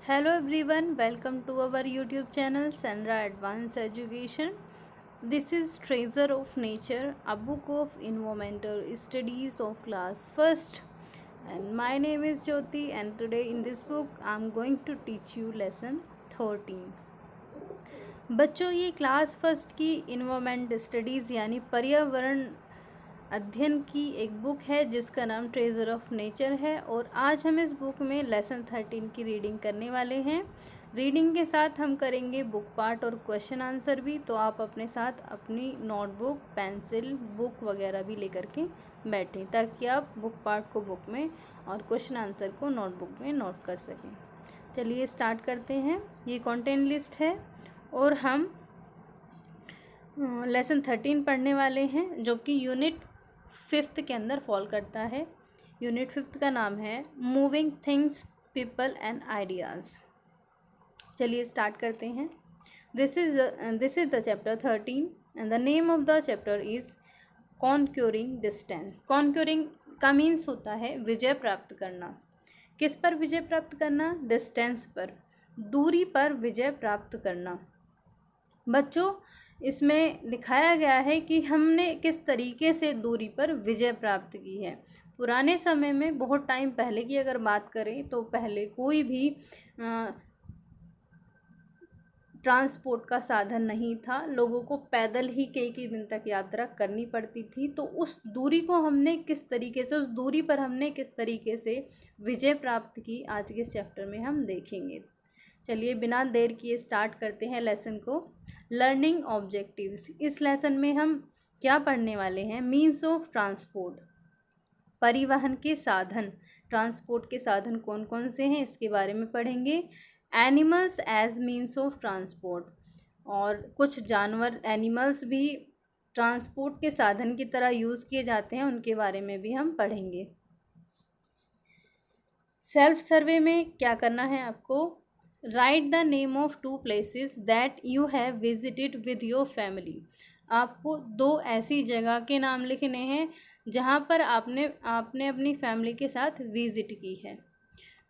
Hello everyone, welcome to our YouTube channel Sandra Advanced Education. This is Treasure of Nature, a book of environmental studies of class first. And my name is Jyoti, and today in this book I am going to teach you lesson 13. बच्चों, ये class first की environment studies यानी पर्यावरण अध्ययन की एक book है जिसका नाम ट्रेजर ऑफ नेचर है। और आज हम इस बुक में लेसन 13 की रीडिंग करने वाले हैं। रीडिंग के साथ हम करेंगे बुक पार्ट और क्वेश्चन आंसर भी, तो आप अपने साथ अपनी नोटबुक, पेंसिल, बुक वगैरह भी लेकर के बैठें ताकि आप बुक पार्ट को बुक में और क्वेश्चन आंसर को नोटबुक में नोट कर सकें। चलिए स्टार्ट करते हैं। ये कंटेंट लिस्ट है और हम लेसन 13 पढ़ने वाले हैं जो कि यूनिट 5th के अंदर फॉल करता है। यूनिट 5th का नाम है moving things, people and ideas. चलिए स्टार्ट करते हैं। This is the chapter 13 and the name of the chapter is conquering distance. Conquering का मीन्स होता है विजय प्राप्त करना। किस पर विजय प्राप्त करना? डिस्टेंस पर, दूरी पर विजय प्राप्त करना। बच्चों, इसमें दिखाया गया है कि हमने किस तरीके से दूरी पर विजय प्राप्त की है। पुराने समय में, बहुत टाइम पहले की अगर बात करें तो पहले कोई भी ट्रांसपोर्ट का साधन नहीं था। लोगों को पैदल ही कई दिन तक यात्रा करनी पड़ती थी। तो उस दूरी को हमने किस तरीके से, उस दूरी पर हमने किस तरीके से विजय प्राप्त की, आज के इस चैप्टर में हम देखेंगे। चलिए बिना देर किए स्टार्ट करते हैं लेसन को। Learning objectives. इस लेसन में हम क्या पढ़ने वाले हैं? मीन्स ऑफ ट्रांसपोर्ट, परिवहन के साधन। ट्रांसपोर्ट के साधन कौन कौन से हैं इसके बारे में पढ़ेंगे। Animals as means of transport, और कुछ जानवर, एनिमल्स भी ट्रांसपोर्ट के साधन की तरह यूज़ किए जाते हैं, उनके बारे में भी हम पढ़ेंगे। सेल्फ सर्वे में क्या करना है आपको? Right the name of 2 places that you have visited with your family. आपको 2 ऐसी जगह के नाम लिखने हैं जहाँ पर आपने अपनी फैमिली के साथ विजिट की है।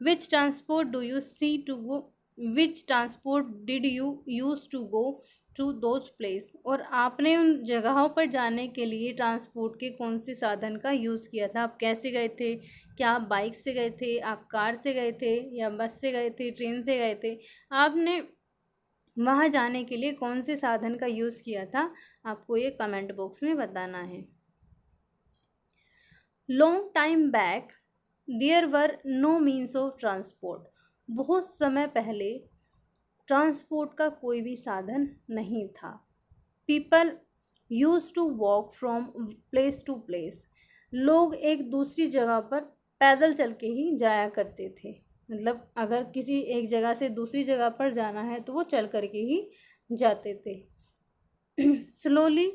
Which transport do you see to go, which transport did you use to go to those place. और आपने उन जगहों पर जाने के लिए ट्रांसपोर्ट के कौन से साधन का यूज़ किया था? आप कैसे गए थे? क्या आप बाइक से गए थे, आप कार से गए थे, या बस से गए थे, ट्रेन से गए थे? आपने वहाँ जाने के लिए कौन से साधन का यूज़ किया था? आपको ये कमेंट बॉक्स में बताना है। Long time back there were no means of transport. बहुत समय पहले ट्रांसपोर्ट का कोई भी साधन नहीं था। People use to walk from place to place. लोग एक दूसरी जगह पर पैदल चल के ही जाया करते थे। मतलब अगर किसी एक जगह से दूसरी जगह पर जाना है तो वो चल कर के ही जाते थे। Slowly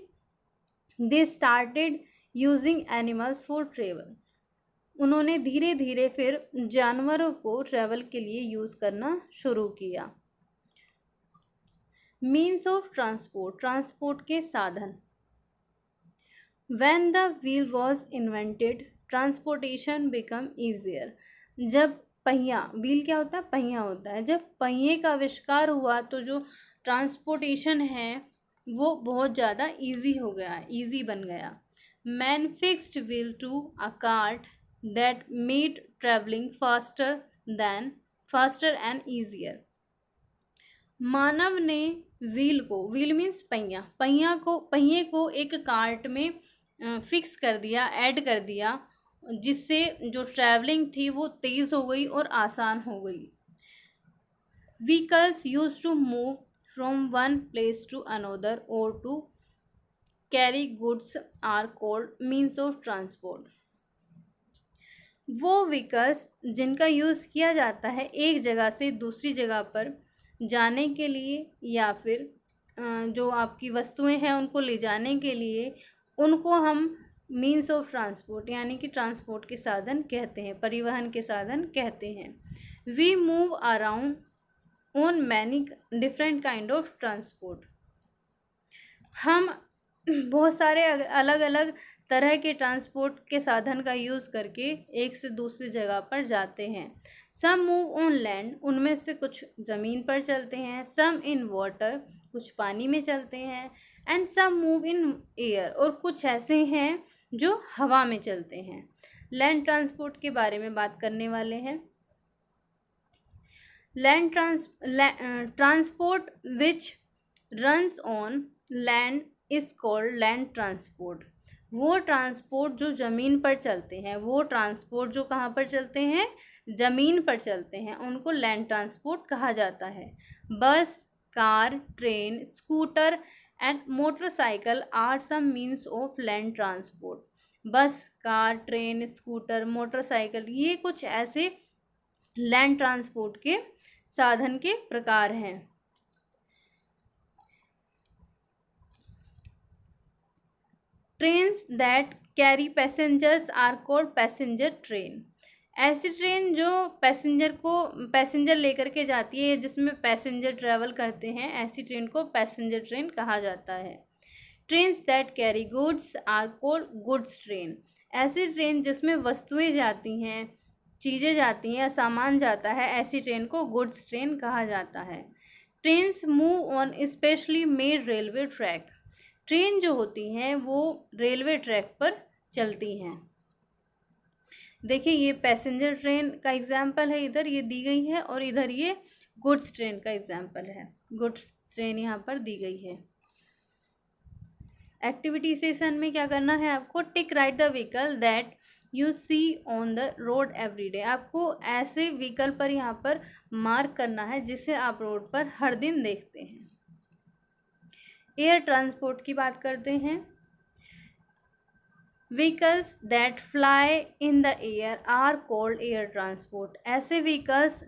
they started using animals for travel. उन्होंने धीरे धीरे फिर जानवरों को ट्रैवल के लिए यूज़ करना शुरू किया। मीन्स ऑफ ट्रांसपोर्ट, ट्रांसपोर्ट के साधन। When the wheel was invented transportation become easier. जब पहिया, व्हील क्या होता है? पहिया होता है। जब पहिए का आविष्कार हुआ तो जो ट्रांसपोर्टेशन है वो बहुत ज़्यादा ईजी हो गया, ईजी बन गया। Man fixed wheel to a cart that made travelling faster and easier. मानव ने व्हील को, व्हील मीन्स पहिए को एक कार्ट में फिक्स कर दिया, ऐड कर दिया, जिससे जो ट्रैवलिंग थी वो तेज़ हो गई और आसान हो गई। Vehicles use to move from one place to another और to carry goods are called means of transport. वो व्हीकल्स जिनका यूज़ किया जाता है एक जगह से दूसरी जगह पर जाने के लिए, या फिर जो आपकी वस्तुएं हैं उनको ले जाने के लिए, उनको हम मीन्स ऑफ ट्रांसपोर्ट यानी कि ट्रांसपोर्ट के साधन कहते हैं, परिवहन के साधन कहते हैं। We move around on many different kind of transport. हम बहुत सारे अलग अलग तरह के ट्रांसपोर्ट के साधन का यूज़ करके एक से दूसरी जगह पर जाते हैं। सम मूव ऑन लैंड, उनमें से कुछ ज़मीन पर चलते हैं, सम इन वाटर, कुछ पानी में चलते हैं, and some move in air, और कुछ ऐसे हैं जो हवा में चलते हैं। लैंड ट्रांसपोर्ट के बारे में बात करने वाले हैं। Land transport which runs on land is called land transport. वो ट्रांसपोर्ट जो ज़मीन पर चलते हैं, वो ट्रांसपोर्ट जो कहाँ पर चलते हैं, ज़मीन पर चलते हैं, उनको लैंड ट्रांसपोर्ट कहा जाता है। Bus, car, train, scooter and motorcycle are some means of land transport. Bus, car, train, scooter, motorcycle, ये कुछ ऐसे लैंड ट्रांसपोर्ट के साधन के प्रकार हैं। Trains that carry passengers are called passenger train. ऐसी ट्रेन जो पैसेंजर लेकर के जाती है, जिसमें पैसेंजर ट्रैवल करते हैं, ऐसी ट्रेन को पैसेंजर ट्रेन कहा जाता है। Trains that carry goods are called goods train. ऐसी ट्रेन जिसमें वस्तुएं जाती हैं, चीज़ें जाती हैं, सामान जाता है, ऐसी ट्रेन को गुड्स ट्रेन कहा जाता है। Trains move on specially made railway track. Train जो होती हैं वो रेलवे ट्रैक पर चलती हैं। देखिए, ये पैसेंजर ट्रेन का एग्जाम्पल है, इधर ये दी गई है, और इधर ये गुड्स ट्रेन का एग्जाम्पल है। गुड्स ट्रेन यहाँ पर दी गई है। एक्टिविटी सेशन में क्या करना है आपको? Tick right the vehicle that you see on the road every. आपको ऐसे व्हीकल पर यहाँ पर मार्क करना है जिसे आप रोड पर हर दिन देखते हैं। एयर ट्रांसपोर्ट की बात करते हैं। Vehicles that fly in the air are called air transport. ऐसे व्हीकल्स,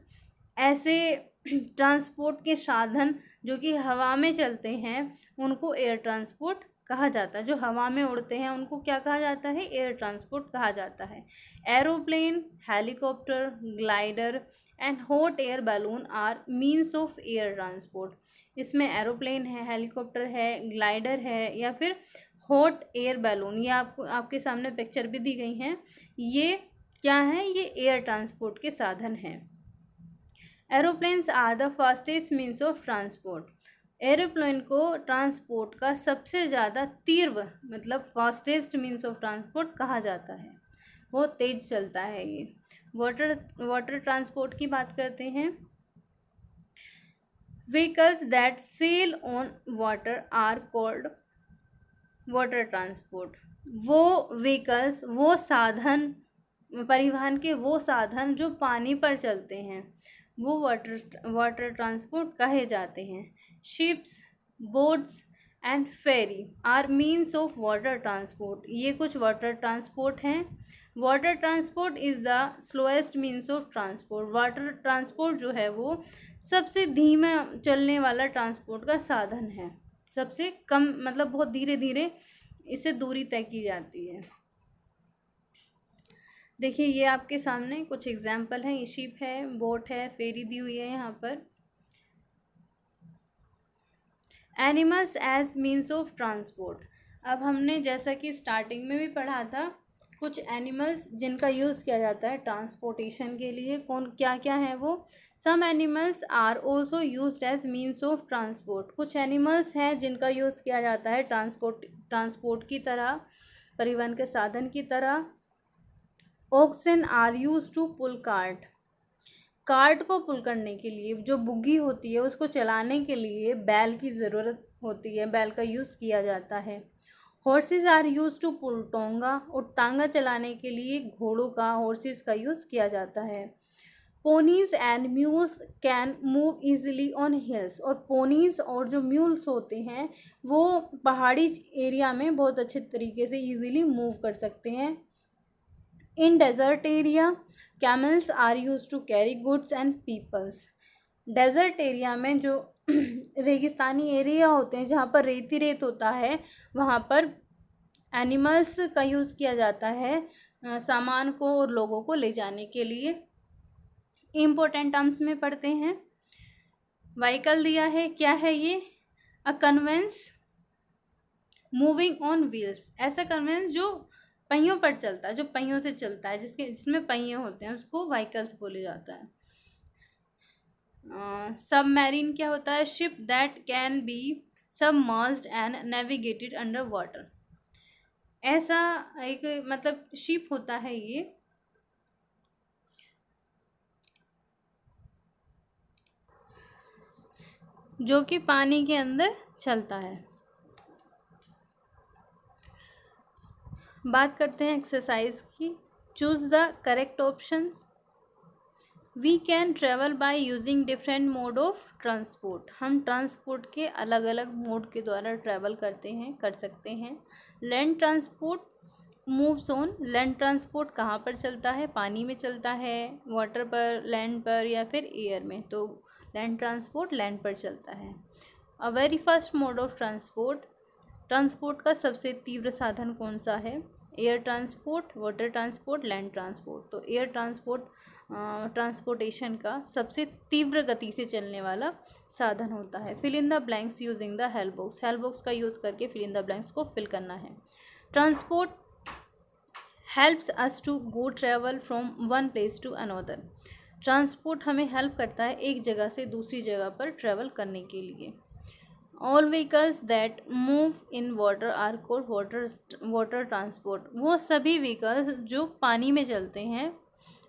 ऐसे ट्रांसपोर्ट के साधन जो कि हवा में चलते हैं, उनको एयर ट्रांसपोर्ट कहा जाता है। जो हवा में उड़ते हैं उनको क्या कहा जाता है? एयर ट्रांसपोर्ट कहा जाता है। Aeroplane, helicopter, glider and hot air balloon are means of air transport. इसमें एरोप्लेन है, हेलीकॉप्टर है, ग्लाइडर है, या फिर हॉट एयर बैलून, ये आपके सामने पिक्चर भी दी गई हैं। ये क्या है? ये एयर ट्रांसपोर्ट के साधन हैं। Aeroplanes are the fastest means of transport. Aeroplane को ट्रांसपोर्ट का सबसे ज़्यादा तीव्र, मतलब फास्टेस्ट मीन्स ऑफ ट्रांसपोर्ट कहा जाता है। बहुत तेज चलता है ये। वाटर ट्रांसपोर्ट की बात करते हैं। Vehicles that sail on water are called water transport. वो व्हीकल्स, वो साधन, परिवहन के वो साधन जो पानी पर चलते हैं, वो वाटर ट्रांसपोर्ट कहे जाते हैं। Ships, boats and ferry are means of water transport. ये कुछ वाटर ट्रांसपोर्ट हैं। Water transport is the slowest means of transport. Water transport जो है वो सबसे धीमा चलने वाला ट्रांसपोर्ट का साधन है। सबसे कम, मतलब बहुत धीरे धीरे इससे दूरी तय की जाती है। देखिए, ये आपके सामने कुछ एग्जाम्पल हैं। ये शिप है, बोट है, फेरी दी हुई है यहाँ पर। Animals as means of transport. अब हमने जैसा कि स्टार्टिंग में भी पढ़ा था, कुछ एनिमल्स जिनका यूज़ किया जाता है ट्रांसपोर्टेशन के लिए, कौन क्या क्या है वो? Some animals are also used as means of transport. कुछ एनिमल्स हैं जिनका यूज़ किया जाता है ट्रांसपोर्ट की तरह, परिवहन के साधन की तरह। Oxen are use to pull cart. Cart को पुल करने के लिए, जो बुग्गी होती है उसको चलाने के लिए बैल की ज़रूरत होती है, बैल का यूज़ किया जाता है। Horses are use to pull tonga. और तांगा चलाने के लिए घोड़ों का, हॉर्सेस का यूज़ किया जाता है। Ponies and mules can move easily on hills. और पोनीज और जो म्यूल्स होते हैं वो पहाड़ी एरिया में बहुत अच्छे तरीके से ईजिली मूव कर सकते हैं। In desert area camels are use to carry goods and peoples. Desert area में, जो रेगिस्तानी एरिया होते हैं जहाँ पर रेती रेत होता है, वहाँ पर एनिमल्स का यूज़ किया जाता है सामान को और लोगों को ले जाने के लिए। इम्पोर्टेंट टर्म्स में पढ़ते हैं। व्हीकल दिया है, क्या है ये? A conveyance moving on wheels. ऐसा कन्वेंस जो पहियों पर चलता है, जो पहियों से चलता है, जिसमें पहिए होते हैं, उसको व्हीकल्स बोले जाता है। सबमरीन क्या होता है? Ship that can be submerged and navigated under water. ऐसा एक मतलब शिप होता है ये, जो कि पानी के अंदर चलता है। बात करते हैं एक्सरसाइज की। Choose the correct options. We can travel by using different mode of transport. हम ट्रांसपोर्ट के अलग अलग मोड के द्वारा ट्रेवल कर सकते हैं। Land transport moves on. Land transport कहाँ पर चलता है? पानी में चलता है, वाटर पर, लैंड पर या फिर एयर में। तो लैंड ट्रांसपोर्ट लैंड पर चलता है। A very first mode of transport. Transport का सबसे तीव्र साधन कौन सा है? Air transport, water transport, land transport. तो एयर ट्रांसपोर्ट ट्रांसपोर्टेशन का सबसे तीव्र गति से चलने वाला साधन होता है। Fill in the blanks using the help box. Help box का यूज़ करके फिल इन द ब्लैंक्स को फिल करना है। Transport helps us to go travel from one place to another. Transport हमें हेल्प करता है एक जगह से दूसरी जगह पर ट्रेवल करने के लिए। All vehicles that move in water are called water transport. वो सभी व्हीकल्स जो पानी में चलते हैं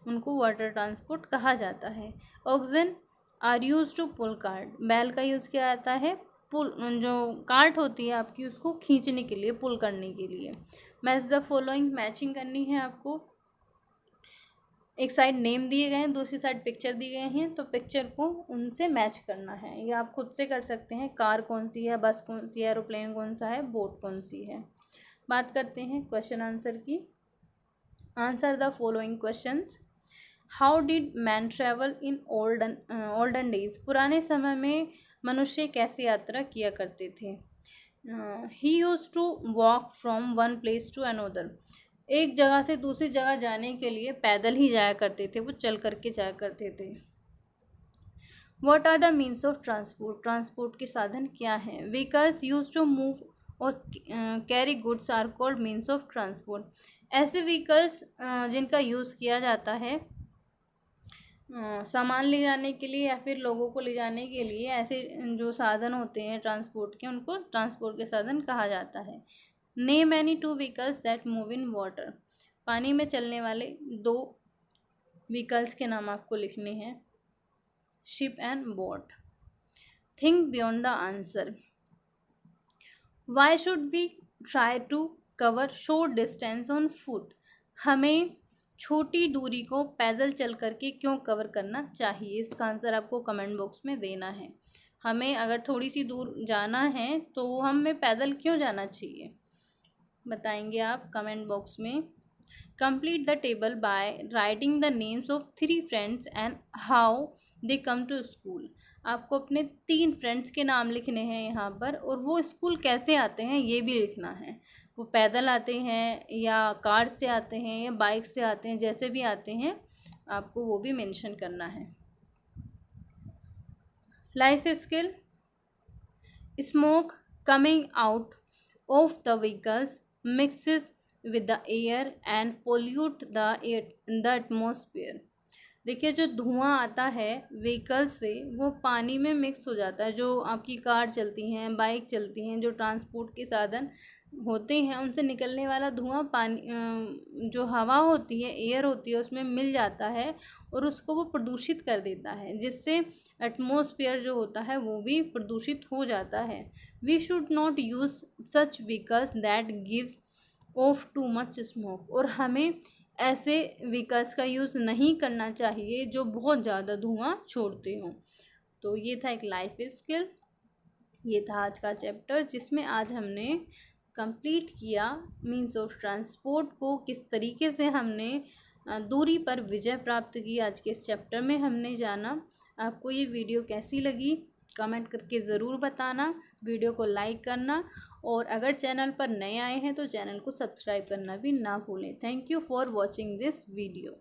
उनको वाटर ट्रांसपोर्ट कहा जाता है। Oxen are use to pull cart. बैल का यूज़ किया जाता है पुल, जो कार्ट होती है आपकी, उसको खींचने के लिए, पुल करने के लिए। Match the following. मैचिंग करनी है आपको। एक साइड नेम दिए गए हैं, दूसरी साइड पिक्चर दी गए हैं, तो पिक्चर को उनसे मैच करना है। ये आप खुद से कर सकते हैं। कार कौन सी है, बस कौन सी है, एरोप्लेन कौन सा है, बोट कौन सी है। बात करते हैं क्वेश्चन आंसर की। Answer the following questions. How did man travel in olden days. पुराने समय में मनुष्य कैसे यात्रा किया करते थे? He used to walk from one place to another. एक जगह से दूसरी जगह जाने के लिए पैदल ही जाया करते थे, वो चल करके जाया करते थे। What are the means of transport. Transport के साधन क्या हैं? व्हीकल्स यूज टू मूव और carry goods are called means of transport. ऐसे व्हीकल्स जिनका यूज़ किया जाता है सामान ले जाने के लिए या फिर लोगों को ले जाने के लिए, ऐसे जो साधन होते हैं ट्रांसपोर्ट के, उनको ट्रांसपोर्ट के साधन कहा जाता है। Name any two vehicles that move in water. पानी में चलने वाले दो व्हीकल्स के नाम आपको लिखने हैं, ship and boat. Think beyond the answer. Why should we try to cover short distance on foot. हमें छोटी दूरी को पैदल चल करके क्यों कवर करना चाहिए? इसका आंसर आपको कमेंट बॉक्स में देना है। हमें अगर थोड़ी सी दूर जाना है तो हमें पैदल क्यों जाना चाहिए, बताएंगे आप कमेंट बॉक्स में। Complete the table by writing the names of 3 friends and how they come to school. आपको अपने 3 फ्रेंड्स के नाम लिखने हैं यहाँ पर, और वो स्कूल कैसे आते हैं ये भी लिखना है। वो पैदल आते हैं या कार से आते हैं या बाइक से आते हैं, जैसे भी आते हैं आपको वो भी मेंशन करना है। Life skill. Smoke coming out of the vehicles mixes with the air and pollute the atmosphere। देखिए जो धुआं आता है व्हीकल से वो पानी में मिक्स हो जाता है। जो आपकी कार चलती हैं, बाइक चलती हैं, जो ट्रांसपोर्ट के साधन होते हैं, उनसे निकलने वाला धुआं पानी, जो हवा होती है, एयर होती है, उसमें मिल जाता है और उसको वो प्रदूषित कर देता है, जिससे एटमॉस्फेयर जो होता है वो भी प्रदूषित हो जाता है। We should not use such vehicles that give off too much smoke. और हमें ऐसे व्हीकल्स का यूज़ नहीं करना चाहिए जो बहुत ज़्यादा धुआं छोड़ते हों। तो ये था एक लाइफ स्किल, ये था आज का चैप्टर, जिसमें आज हमने कंप्लीट किया मीन्स ऑफ ट्रांसपोर्ट को, किस तरीके से हमने दूरी पर विजय प्राप्त की। आज के इस चैप्टर में हमने जाना। आपको ये वीडियो कैसी लगी कमेंट करके ज़रूर बताना, वीडियो को लाइक करना, और अगर चैनल पर नए आए हैं तो चैनल को सब्सक्राइब करना भी ना भूलें। Thank you for watching this video.